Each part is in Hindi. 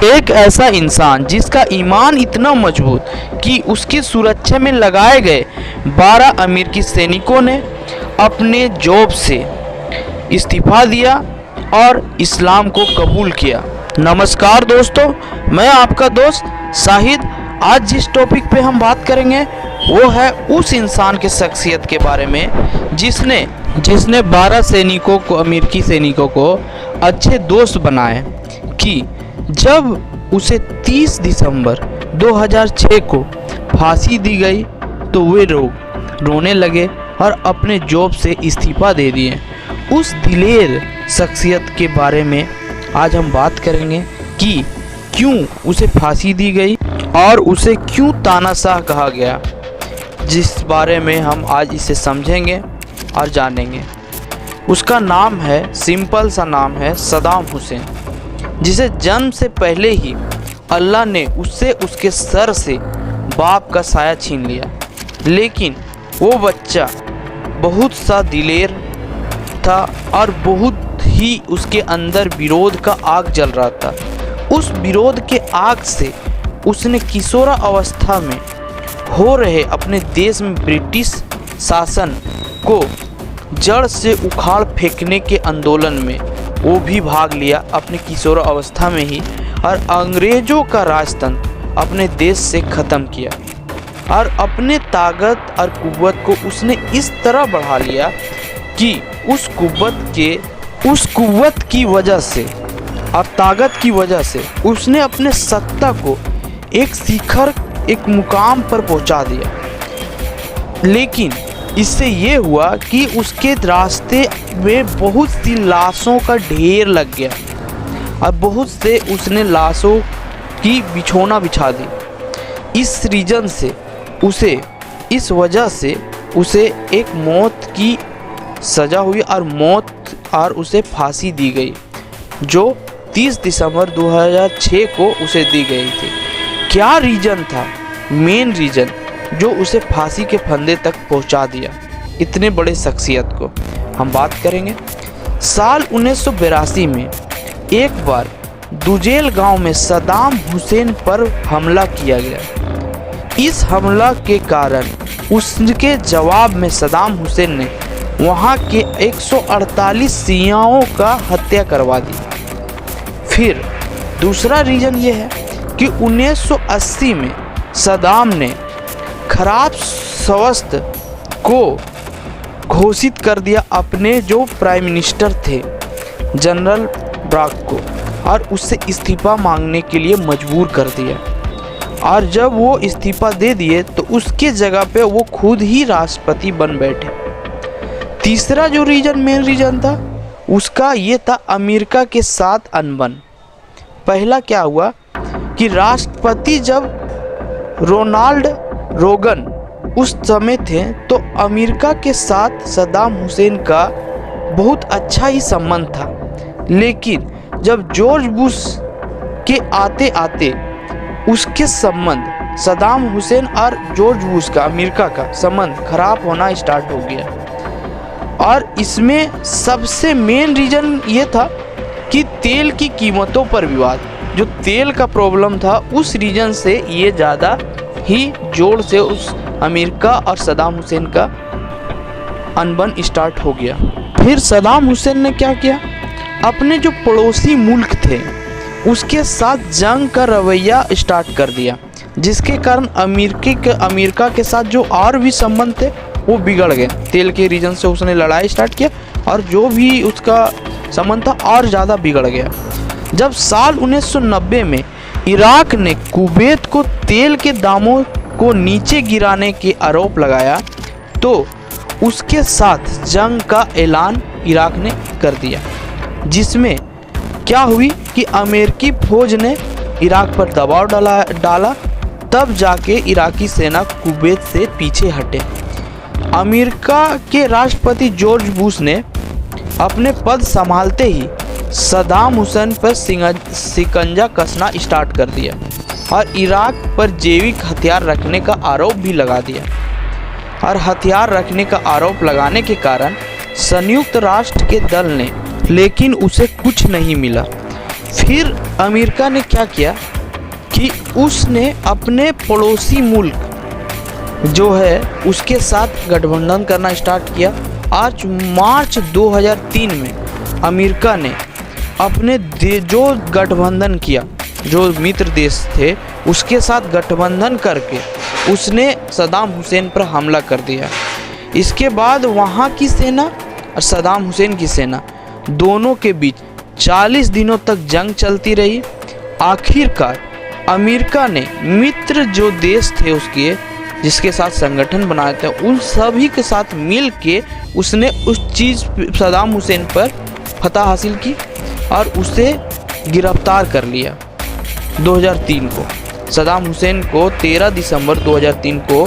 एक ऐसा इंसान जिसका ईमान इतना मजबूत कि उसकी सुरक्षा में लगाए गए 12 अमेरिकी सैनिकों ने अपने जॉब से इस्तीफा दिया और इस्लाम को कबूल किया। नमस्कार दोस्तों, मैं आपका दोस्त शाहिद। आज जिस टॉपिक पे हम बात करेंगे वो है उस इंसान के शख्सियत के बारे में जिसने 12 सैनिकों को, अमेरिकी सैनिकों को अच्छे दोस्त बनाए कि जब उसे 30 दिसंबर 2006 को फांसी दी गई तो वे रोने लगे और अपने जॉब से इस्तीफा दे दिए। उस दिलेर शख्सियत के बारे में आज हम बात करेंगे कि क्यों उसे फांसी दी गई और उसे क्यों तानाशाह कहा गया, जिस बारे में हम आज इसे समझेंगे और जानेंगे। उसका नाम है, सिंपल सा नाम है सद्दाम हुसैन, जिसे जन्म से पहले ही अल्लाह ने उससे उसके सर से बाप का साया छीन लिया। लेकिन वो बच्चा बहुत सा दिलेर था और बहुत ही उसके अंदर विरोध का आग जल रहा था। उस विरोध के आग से उसने किशोरा अवस्था में हो रहे अपने देश में ब्रिटिश शासन को जड़ से उखाड़ फेंकने के आंदोलन में वो भी भाग लिया अपने किशोरा अवस्था में ही, और अंग्रेज़ों का राजतंत्र अपने देश से ख़त्म किया और अपने ताकत और कुव्वत को उसने इस तरह बढ़ा लिया कि उस कुव्वत की वजह से और ताकत की वजह से उसने अपने सत्ता को एक शिखर, एक मुकाम पर पहुंचा दिया। लेकिन इससे ये हुआ कि उसके रास्ते में बहुत सी लाशों का ढेर लग गया और बहुत से उसने लाशों की बिछौना बिछा दी। इस वजह से उसे एक मौत की सज़ा हुई और उसे फांसी दी गई, जो 30 दिसंबर 2006 को उसे दी गई थी। क्या रीज़न था, मेन रीज़न जो उसे फांसी के फंदे तक पहुंचा दिया इतने बड़े शख्सियत को, हम बात करेंगे। साल 1982 में एक बार दुजेल गांव में सद्दाम हुसैन पर हमला किया गया। इस हमला के कारण उसके जवाब में सद्दाम हुसैन ने वहां के 148 शियाओं का हत्या करवा दी। फिर दूसरा रीज़न ये है कि 1980 में सद्दाम ने खराब स्वास्थ्य को घोषित कर दिया अपने जो प्राइम मिनिस्टर थे जनरल ब्राक को, और उससे इस्तीफा मांगने के लिए मजबूर कर दिया। और जब वो इस्तीफा दे दिए तो उसके जगह पे वो खुद ही राष्ट्रपति बन बैठे। तीसरा जो मेन रीज़न था उसका ये था अमेरिका के साथ अनबन। पहला क्या हुआ कि राष्ट्रपति जब रोनाल्ड रोगन उस समय थे तो अमेरिका के साथ सद्दाम हुसैन का बहुत अच्छा ही संबंध था। लेकिन जब जॉर्ज बुश के आते आते उसके संबंध, सद्दाम हुसैन और जॉर्ज बुश का, अमेरिका का संबंध खराब होना स्टार्ट हो गया। और इसमें सबसे मेन रीज़न ये था कि तेल की कीमतों पर विवाद, जो तेल का प्रॉब्लम था, उस रीज़न से ये ज़्यादा ही जोर से उस अमेरिका और सद्दाम हुसैन का अनबन स्टार्ट हो गया। फिर सद्दाम हुसैन ने क्या किया, अपने जो पड़ोसी मुल्क थे उसके साथ जंग का रवैया स्टार्ट कर दिया, जिसके कारण अमेरिका के साथ जो और भी संबंध थे वो बिगड़ गए। तेल के रीजन से उसने लड़ाई स्टार्ट किया और जो भी उसका संबंध था और ज़्यादा बिगड़ गया। जब साल 1990 में इराक ने कुवैत को तेल के दामों को नीचे गिराने के आरोप लगाया तो उसके साथ जंग का ऐलान इराक ने कर दिया, जिसमें क्या हुई कि अमेरिकी फौज ने इराक पर दबाव डाला, तब जाके इराकी सेना कुवैत से पीछे हटे। अमेरिका के राष्ट्रपति जॉर्ज बुश ने अपने पद संभालते ही सद्दाम हुसैन पर शिकंजा कसना स्टार्ट कर दिया और इराक पर जैविक हथियार रखने का आरोप भी लगा दिया। और हथियार रखने का आरोप लगाने के कारण संयुक्त राष्ट्र के दल ने, लेकिन उसे कुछ नहीं मिला। फिर अमेरिका ने क्या किया कि उसने अपने पड़ोसी मुल्क जो है उसके साथ गठबंधन करना स्टार्ट किया। आज मार्च 2003 में अमेरिका ने अपने जो गठबंधन किया, जो मित्र देश थे उसके साथ गठबंधन करके उसने सद्दाम हुसैन पर हमला कर दिया। इसके बाद वहाँ की सेना और सद्दाम हुसैन की सेना दोनों के बीच 40 दिनों तक जंग चलती रही। आखिरकार अमेरिका ने मित्र जो देश थे उसके, जिसके साथ संगठन बनाए थे, उन सभी के साथ मिल के उसने उस चीज़ सद्दाम हुसैन पर फतह हासिल की और उसे गिरफ्तार कर लिया 2003 को। सद्दाम हुसैन को 13 दिसंबर 2003 को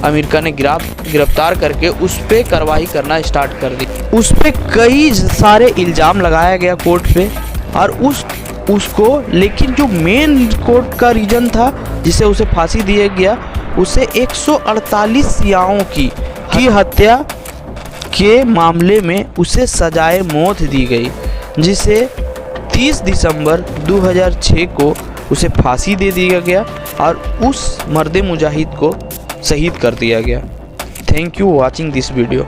अमेरिका ने गिरफ्तार करके उस पर कार्रवाई करना स्टार्ट कर दी। उस पर कई सारे इल्ज़ाम लगाया गया कोर्ट पे और उसको लेकिन जो मेन कोर्ट का रीज़न था जिसे उसे फांसी दिया गया, उसे 148 सियाओं की हत्या के मामले में उसे सजाए मौत दी गई, जिसे 30 दिसंबर 2006 को उसे फांसी दे दिया गया और उस मर्द मुजाहिद को शहीद कर दिया गया। Thank you watching this video.